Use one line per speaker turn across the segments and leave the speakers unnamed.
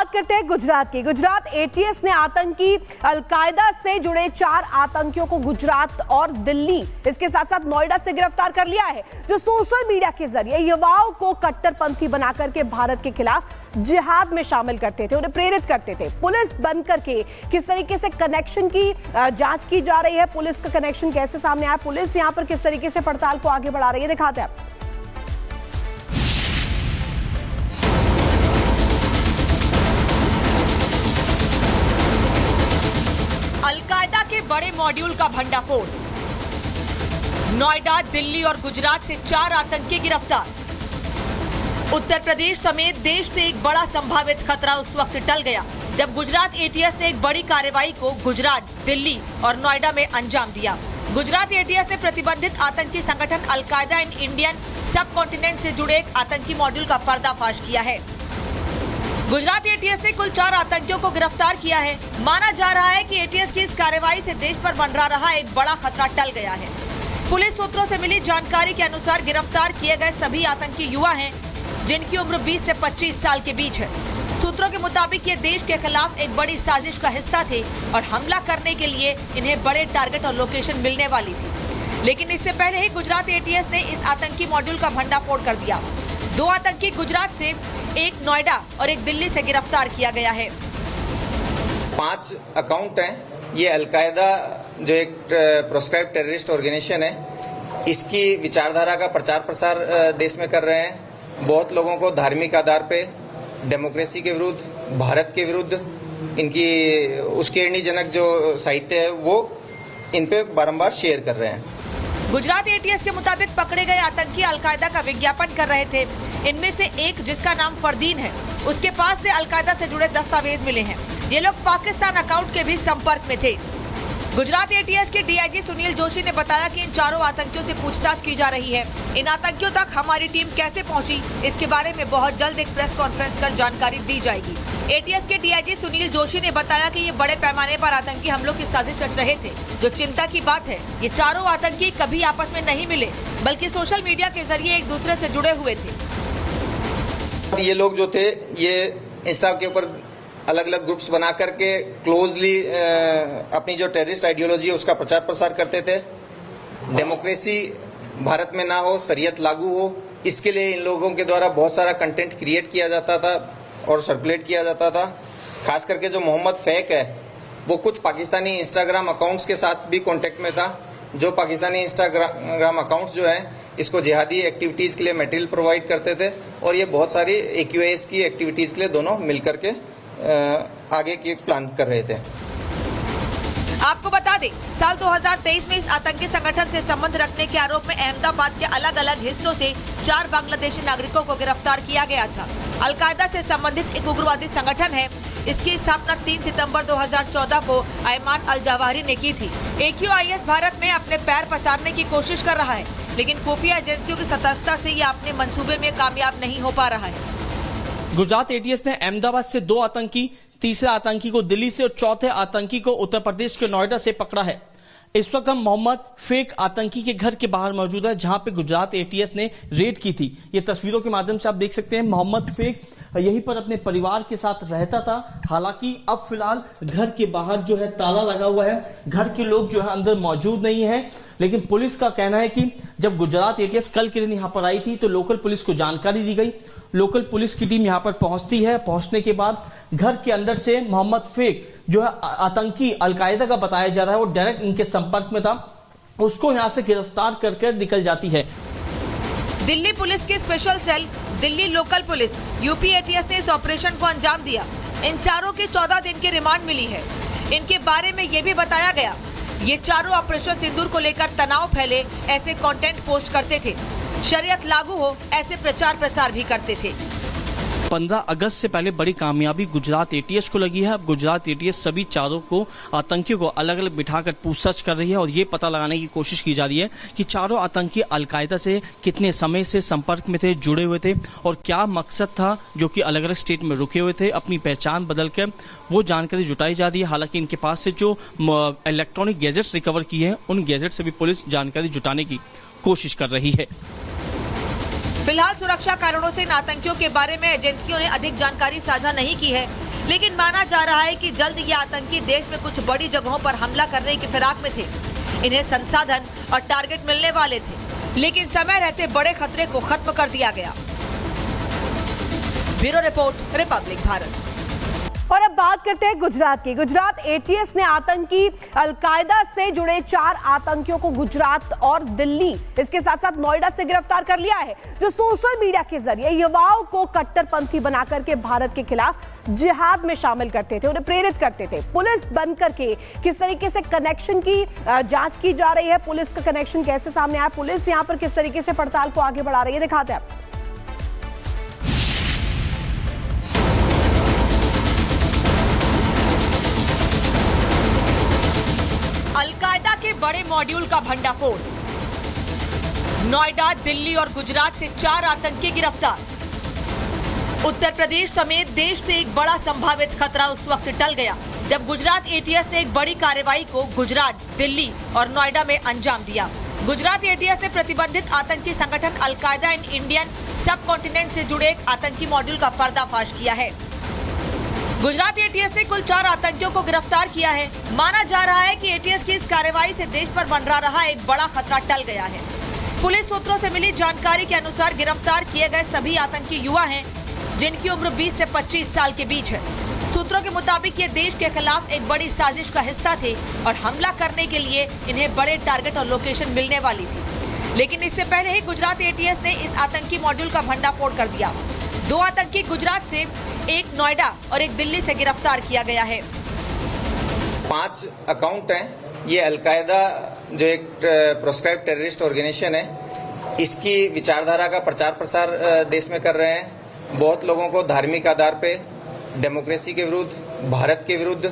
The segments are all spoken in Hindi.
बात करते हैं गुजरात की। गुजरात एटीएस ने आतंकी अलकायदा से जुड़े 4 आतंकियों को गुजरात और दिल्ली, इसके साथ साथ नोएडा से गिरफ्तार कर लिया है, जो सोशल मीडिया के जरिए युवाओं को कट्टरपंथी बनाकर के भारत के खिलाफ जिहाद में शामिल करते थे, उन्हें प्रेरित करते थे। पुलिस बनकर के किस तरीके से कनेक्शन की जांच की जा रही है, पुलिस का कनेक्शन कैसे सामने आया, पुलिस यहां पर किस तरीके से पड़ताल को आगे बढ़ा रही है, दिखाते हैं।
अलकायदा के बड़े मॉड्यूल का भंडाफोड़। नोएडा, दिल्ली और गुजरात से 4 आतंकी गिरफ्तार। उत्तर प्रदेश समेत देश से एक बड़ा संभावित खतरा उस वक्त टल गया जब गुजरात एटीएस ने एक बड़ी कार्रवाई को गुजरात, दिल्ली और नोएडा में अंजाम दिया। गुजरात एटीएस ने प्रतिबंधित आतंकी संगठन अलकायदा इन इंडियन सब कॉन्टिनेंट से जुड़े एक आतंकी मॉड्यूल का पर्दाफाश किया है। गुजरात एटीएस ने कुल 4 आतंकियों को गिरफ्तार किया है। माना जा रहा है कि एटीएस की इस कार्रवाई से देश पर मंडरा रहा एक बड़ा खतरा टल गया है। पुलिस सूत्रों से मिली जानकारी के अनुसार गिरफ्तार किए गए सभी आतंकी युवा हैं, जिनकी उम्र 20 से 25 साल के बीच है। सूत्रों के मुताबिक ये देश के खिलाफ एक बड़ी साजिश का हिस्सा थे और हमला करने के लिए इन्हें बड़े टारगेट और लोकेशन मिलने वाली थी। लेकिन इससे पहले ही गुजरात एटीएस ने इस आतंकी मॉड्यूल का भंडाफोड़ कर दिया। 2 आतंकी गुजरात से, एक नोएडा और एक दिल्ली से गिरफ्तार किया गया है।
5 अकाउंट हैं। ये अलकायदा जो एक प्रोस्क्राइब टेररिस्ट ऑर्गेनाइजेशन है, इसकी विचारधारा का प्रचार प्रसार देश में कर रहे हैं। बहुत लोगों को धार्मिक आधार पे डेमोक्रेसी के विरुद्ध, भारत के विरुद्ध इनकी उश्केरनीजनक जो साहित्य है वो इन पे बारंबार शेयर कर रहे हैं।
गुजरात एटीएस के मुताबिक पकड़े गए आतंकी अलकायदा का विज्ञापन कर रहे थे। इनमें से एक, जिसका नाम फरदीन है, उसके पास से अलकायदा से जुड़े दस्तावेज मिले हैं। ये लोग पाकिस्तान अकाउंट के भी संपर्क में थे। गुजरात एटीएस के डीआईजी सुनील जोशी ने बताया कि इन 4 आतंकियों से पूछताछ की जा रही है। इन आतंकियों तक हमारी टीम कैसे पहुंची, इसके बारे में बहुत जल्द एक प्रेस कॉन्फ्रेंस कर जानकारी दी जाएगी। एटीएस के डीआईजी सुनील जोशी ने बताया कि ये बड़े पैमाने पर आतंकी हमलों की साजिश रच रहे थे। जो चिंता की बात है, ये 4 आतंकी कभी आपस में नहीं मिले, बल्कि सोशल मीडिया के जरिए एक दूसरे से जुड़े हुए थे।
ये लोग जो थे, ये इंस्टा के ऊपर अलग अलग ग्रुप्स बना करके क्लोजली अपनी जो टेररिस्ट आइडियोलॉजी है उसका प्रचार प्रसार करते थे। डेमोक्रेसी भारत में ना हो, शरीयत लागू हो, इसके लिए इन लोगों के द्वारा बहुत सारा कंटेंट क्रिएट किया जाता था और सर्कुलेट किया जाता था। खास करके जो मोहम्मद फैक है, वो कुछ पाकिस्तानी इंस्टाग्राम अकाउंट्स के साथ भी कांटेक्ट में था। जो पाकिस्तानी इंस्टाग्राम अकाउंट्स जो है, इसको जिहादी एक्टिविटीज के लिए मटेरियल प्रोवाइड करते थे और ये बहुत सारी AQIS की एक्टिविटीज के लिए दोनों मिलकर के आगे की प्लान कर रहे थे।
आपको बता दें, साल 2023 में इस आतंकी संगठन से संबंध रखने के आरोप में अहमदाबाद के अलग अलग हिस्सों से 4 बांग्लादेशी नागरिकों को गिरफ्तार किया गया था। अलकायदा से संबंधित एक उग्रवादी संगठन है। इसकी स्थापना 3 सितंबर 2014 को अयमान अल जवाहिरी ने की थी। AQIS भारत में अपने पैर पसारने की कोशिश कर रहा है, लेकिन खुफिया एजेंसियों की सतर्कता से ये अपने मंसूबे में कामयाब नहीं हो पा रहा है।
गुजरात एटीएस ने अहमदाबाद से 2 आतंकी, तीसरे आतंकी को दिल्ली से और चौथे आतंकी को उत्तर प्रदेश के नोएडा से पकड़ा है। इस वक्त हम मोहम्मद फेक आतंकी के घर के बाहर मौजूद है, जहां पे गुजरात एटीएस ने रेड की थी। ये तस्वीरों के माध्यम से आप देख सकते हैं, मोहम्मद फेक यहीं पर अपने परिवार के साथ रहता था। हालांकि अब फिलहाल घर के बाहर जो है ताला लगा हुआ है, घर के लोग जो है अंदर मौजूद नहीं है। लेकिन पुलिस का कहना है कि जब गुजरात एटीएस कल के दिन यहाँ पर आई थी तो लोकल पुलिस को जानकारी दी गई। लोकल पुलिस की टीम यहाँ पर पहुंचती है। पहुंचने के बाद घर के अंदर से मोहम्मद फेक जो है आतंकी अलकायदा का बताया जा रहा है, वो डायरेक्ट इनके संपर्क में था, उसको यहाँ से गिरफ्तार करके निकल जाती है।
दिल्ली पुलिस की special cell, Delhi local police, UP ATS ने इस ऑपरेशन को अंजाम दिया। इन 4 की 14 दिन की रिमांड मिली है। इनके बारे में ये भी बताया गया, ये 4 ऑपरेशन सिंदूर को लेकर तनाव फैले ऐसे कंटेंट पोस्ट करते थे, शरीयत लागू हो ऐसे प्रचार प्रसार भी करते थे।
15 अगस्त से पहले बड़ी कामयाबी गुजरात एटीएस को लगी है। अब गुजरात एटीएस सभी 4 को, आतंकियों को अलग अलग बिठाकर पूछताछ कर रही है और ये पता लगाने की कोशिश की जा रही है कि 4 आतंकी अलकायदा से कितने समय से संपर्क में थे, जुड़े हुए थे और क्या मकसद था जो कि अलग अलग स्टेट में रुके हुए थे। अपनी पहचान बदल कर वो जानकारी जुटाई जा रही है। हालांकि इनके पास से जो इलेक्ट्रॉनिक गैजेट्स रिकवर किए हैं, उन गैजेट से भी पुलिस जानकारी जुटाने की कोशिश कर रही है।
फिलहाल सुरक्षा कारणों से इन आतंकियों के बारे में एजेंसियों ने अधिक जानकारी साझा नहीं की है। लेकिन माना जा रहा है कि जल्द ये आतंकी देश में कुछ बड़ी जगहों पर हमला करने की फिराक में थे। इन्हें संसाधन और टारगेट मिलने वाले थे, लेकिन समय रहते बड़े खतरे को खत्म कर दिया गया। Bureau report, Republic Bharat.
और अब बात करते हैं गुजरात की। गुजरात एटीएस ने आतंकी अलकायदा से जुड़े 4 आतंकियों को गुजरात और दिल्ली, इसके साथ साथ नोएडा से गिरफ्तार कर लिया है, जो सोशल मीडिया के जरिए युवाओं को कट्टरपंथी बनाकर के भारत के खिलाफ जिहाद में शामिल करते थे, उन्हें प्रेरित करते थे। पुलिस बनकर के किस तरीके से कनेक्शन की जांच की जा रही है, पुलिस का कनेक्शन कैसे सामने आया, पुलिस यहां पर किस तरीके से पड़ताल को आगे बढ़ा रही है, दिखाते हैं आप।
अलकायदा के बड़े मॉड्यूल का भंडाफोड़। नोएडा, दिल्ली और गुजरात से 4 आतंकी गिरफ्तार। उत्तर प्रदेश समेत देश से एक बड़ा संभावित खतरा उस वक्त टल गया जब गुजरात एटीएस ने एक बड़ी कार्रवाई को गुजरात, दिल्ली और नोएडा में अंजाम दिया। गुजरात एटीएस ने प्रतिबंधित आतंकी संगठन अलकायदा इन इंडियन सब कॉन्टिनेंट से जुड़े एक आतंकी मॉड्यूल का पर्दाफाश किया है। गुजरात एटीएस ने कुल 4 आतंकियों को गिरफ्तार किया है। माना जा रहा है कि एटीएस की इस कार्रवाई से देश पर मंडरा रहा एक बड़ा खतरा टल गया है। पुलिस सूत्रों से मिली जानकारी के अनुसार गिरफ्तार किए गए सभी आतंकी युवा हैं, जिनकी उम्र 20 से 25 साल के बीच है। सूत्रों के मुताबिक ये देश के खिलाफ एक बड़ी साजिश का हिस्सा थे और हमला करने के लिए इन्हें बड़े टारगेट और लोकेशन मिलने वाली थी। लेकिन इससे पहले ही गुजरात एटीएस ने इस आतंकी मॉड्यूल का भंडाफोड़ कर दिया। 2 आतंकी गुजरात से, एक नोएडा और एक दिल्ली से गिरफ्तार किया गया है।
5 अकाउंट हैं। ये अलकायदा जो एक प्रोस्क्राइब टेररिस्ट ऑर्गेनाइजेशन है, इसकी विचारधारा का प्रचार प्रसार देश में कर रहे हैं। बहुत लोगों को धार्मिक आधार पे डेमोक्रेसी के विरुद्ध, भारत के विरुद्ध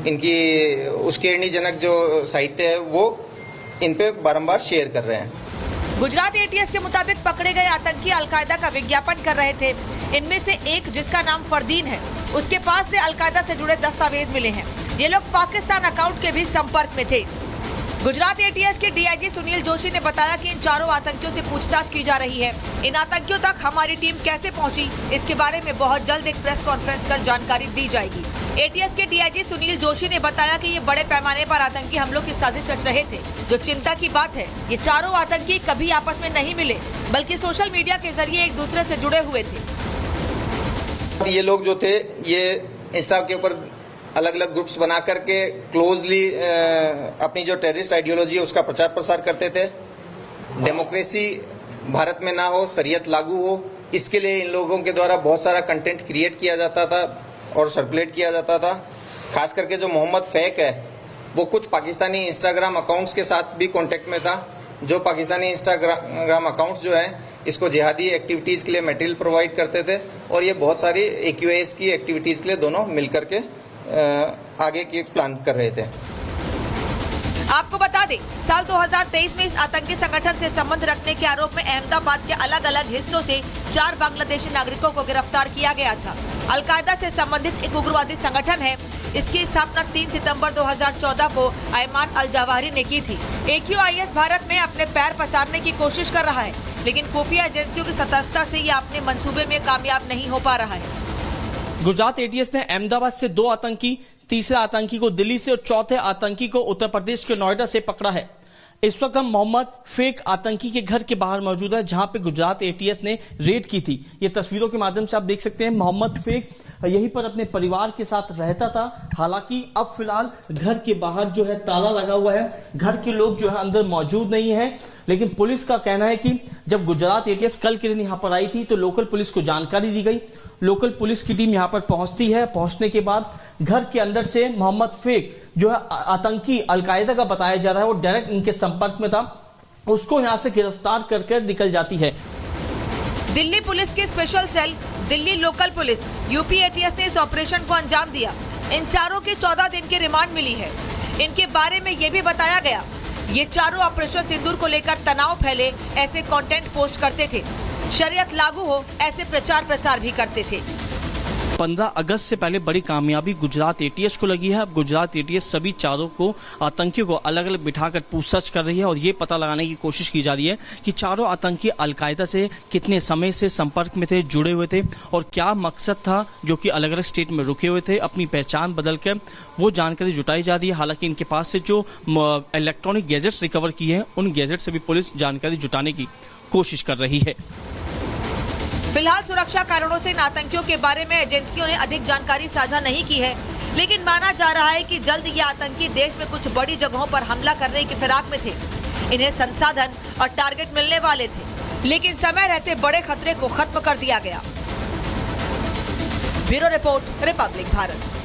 इनकी उश्केरनीजनक जो साहित्य है वो इन पे बारंबार शेयर कर रहे हैं।
गुजरात एटीएस के मुताबिक पकड़े गए आतंकी अलकायदा का विज्ञापन कर रहे थे। इनमें से एक, जिसका नाम फरदीन है, उसके पास से अलकायदा से जुड़े दस्तावेज मिले हैं। ये लोग पाकिस्तान अकाउंट के भी संपर्क में थे। गुजरात एटीएस के डीआईजी सुनील जोशी ने बताया कि इन 4 आतंकियों से पूछताछ की जा रही है। इन आतंकियों तक हमारी टीम कैसे पहुंची, इसके बारे में बहुत जल्द एक प्रेस कॉन्फ्रेंस कर जानकारी दी जाएगी। एटीएस के डीआईजी सुनील जोशी ने बताया कि ये बड़े पैमाने पर आतंकी हमलों की साजिश रच रहे थे। जो चिंता की बात है, ये 4 आतंकी कभी आपस में नहीं मिले, बल्कि सोशल मीडिया के जरिए एक दूसरे से जुड़े हुए थे।
ये लोग जो थे, ये इंस्टा के ऊपर अलग अलग ग्रुप्स बना करके क्लोजली अपनी जो टेररिस्ट आइडियोलॉजी है उसका प्रचार प्रसार करते थे। डेमोक्रेसी भारत में ना हो, शरीयत लागू हो, इसके लिए इन लोगों के द्वारा बहुत सारा कंटेंट क्रिएट किया जाता था और सर्कुलेट किया जाता था। खास करके जो मोहम्मद फैक है, वो कुछ पाकिस्तानी इंस्टाग्राम अकाउंट्स के साथ भी कांटेक्ट में था। जो पाकिस्तानी इंस्टाग्राम अकाउंट्स जो हैं, इसको जिहादी एक्टिविटीज के लिए मटेरियल प्रोवाइड करते थे और ये बहुत सारी AQIS की एक्टिविटीज के लिए दोनों मिलकर के आगे की प्लान कर रहे थे।
आपको बता दें, साल 2023 में इस आतंकी संगठन से संबंध रखने के आरोप में अहमदाबाद के अलग अलग हिस्सों से 4 बांग्लादेशी नागरिकों को गिरफ्तार किया गया था। अलकायदा से संबंधित एक उग्रवादी संगठन है। इसकी स्थापना 3 सितंबर 2014 को अयमान अल जवाहिरी ने की थी। AQIS भारत में अपने पैर पसारने की कोशिश कर रहा है, लेकिन खुफिया एजेंसियों की सतर्कता से ये अपने मंसूबे में कामयाब नहीं हो पा रहा है।
गुजरात एटीएस ने अहमदाबाद से 2 आतंकी, तीसरे आतंकी को दिल्ली से और चौथे आतंकी को उत्तर प्रदेश के नोएडा से पकड़ा है। इस वक्त हम मोहम्मद फेक आतंकी के घर के बाहर मौजूद है, जहां पे गुजरात एटीएस ने रेड की थी। ये तस्वीरों के माध्यम से आप देख सकते हैं, मोहम्मद फेक यहीं पर अपने परिवार के साथ रहता था। हालांकि अब फिलहाल घर के बाहर जो है ताला लगा हुआ है, घर के लोग जो है अंदर मौजूद नहीं है। लेकिन पुलिस का कहना है कि जब गुजरात एटीएस कल के दिन यहाँ पर आई थी तो लोकल पुलिस को जानकारी दी गई। लोकल पुलिस की टीम यहाँ पर पहुंचती है। पहुंचने के बाद घर के अंदर से मोहम्मद फेक जो है आतंकी अलकायदा का बताया जा रहा है, वो डायरेक्ट इनके संपर्क में था, उसको यहाँ से गिरफ्तार करके निकल जाती है।
दिल्ली पुलिस की special cell, Delhi local police, UP ATS ने इस ऑपरेशन को अंजाम दिया। इन 4 की 14 दिन की रिमांड मिली है। इनके बारे में ये भी बताया गया, ये 4 ऑपरेशन सिंदूर को लेकर तनाव फैले ऐसे कंटेंट पोस्ट करते थे, शरीयत लागू हो ऐसे प्रचार प्रसार भी करते थे।
15 अगस्त से पहले बड़ी कामयाबी गुजरात एटीएस को लगी है। अब गुजरात एटीएस सभी चारों को आतंकियों को अलग अलग बिठाकर पूछताछ कर रही है और ये पता लगाने की कोशिश की जा रही है कि चारों आतंकी अलकायदा से कितने समय से संपर्क में थे, जुड़े हुए थे और क्या मकसद था जो कि अलग अलग स्टेट में रुके हुए थे। अपनी पहचान बदल कर वो जानकारी जुटाई जा रही है। हालांकि इनके पास से जो इलेक्ट्रॉनिक गैजेट्स रिकवर किए हैं उन गैजेट से भी पुलिस जानकारी जुटाने की कोशिश कर रही है।
फिलहाल सुरक्षा कारणों से इन आतंकियों के बारे में एजेंसियों ने अधिक जानकारी साझा नहीं की है, लेकिन माना जा रहा है कि जल्द ये आतंकी देश में कुछ बड़ी जगहों पर हमला करने की फिराक में थे। इन्हें संसाधन और टारगेट मिलने वाले थे, लेकिन समय रहते बड़े खतरे को खत्म कर दिया गया। Bureau report, Republic Bharat.